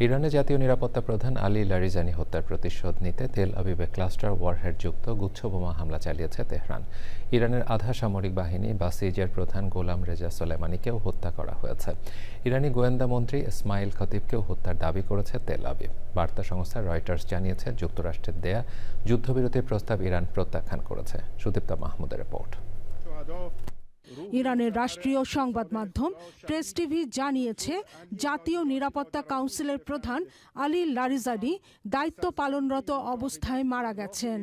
ইরানের জাতীয় নিরাপত্তা প্রধান আলী লারিজানি হত্যার প্রতিশোধ নিতে তেল আবিবে ক্লাস্টার ওয়ারহেডযুক্ত গুচ্ছবোমা হামলা চালিয়েছে তেহরান। ইরানের আধা সামরিক বাহিনী বাসিজের প্রধান গোলাম রেজা সোলেমানিকেও হত্যা করা হয়েছে। ইরানি গোয়েন্দা মন্ত্রী ইসমাইল খতিবকেও হত্যার দাবি করেছে তেল আবিব। বার্তা সংস্থা রয়টার্স জানিয়েছে, যুক্তরাষ্ট্রের দেয়া যুদ্ধবিরতির প্রস্তাব ইরান প্রত্যাখ্যান করেছে। সুদীপ্তা মাহমুদের রিপোর্ট। ইরানের রাষ্ট্রীয় সংবাদ মাধ্যম প্রেস টিভি জানিয়েছে, জাতীয় নিরাপত্তা কাউন্সিলের প্রধান আলী লারিজানি দায়িত্ব পালনরত অবস্থায় মারা গেছেন।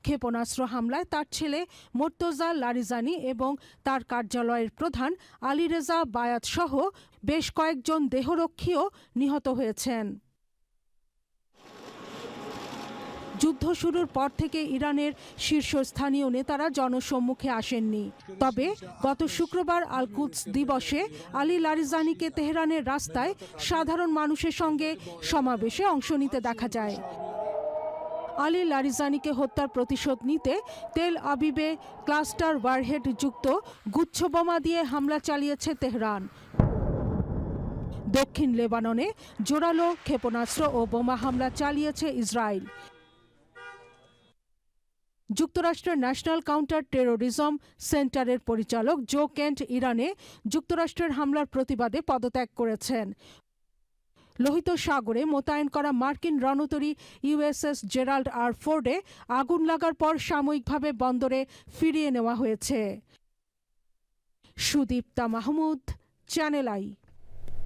ক্ষেপণাস্ত্র হামলায় তার ছেলে মোর্তজা লারিজানি এবং তার কার্যালয়ের প্রধান আলী রেজা বায়াত সহ বেশ কয়েকজন দেহরক্ষীও নিহত হয়েছেন। যুদ্ধ শুরুর পর থেকে ইরানের শীর্ষস্থানীয় নেতারা জনসম্মুখে আসেননি। তবে গত শুক্রবার আল কুদস দিবসে আলী লারিজানিকে তেহরানের রাস্তায় সাধারণ মানুষের সঙ্গে সমাবেশে অংশ নিতে দেখা যায়। আলী লারিজানিকে হত্যার প্রতিশোধ নিতে তেল আবিবে ক্লাস্টার ওয়ারহেড যুক্ত গুচ্ছবোমা দিয়ে হামলা চালিয়েছে তেহরান। দক্ষিণ লেবাননে জোরালো ক্ষেপণাস্ত্র ও বোমা হামলা চালিয়েছে ইসরায়েল। যুক্তরাষ্ট্রের ন্যাশনাল কাউন্টার টেরোরিজম সেন্টারের পরিচালক জো কেন্ট ইরানে যুক্তরাষ্ট্রের হামলার প্রতিবাদে পদত্যাগ করেছেন। লোহিত সাগরে মোতায়েন করা মার্কিন রণতরী ইউএসএস জেরাল্ড আর ফোর্ডে আগুন লাগার পর সাময়িকভাবে বন্দরে ফিরিয়ে নেওয়া হয়েছে। Sudipta Mahmud, channel I.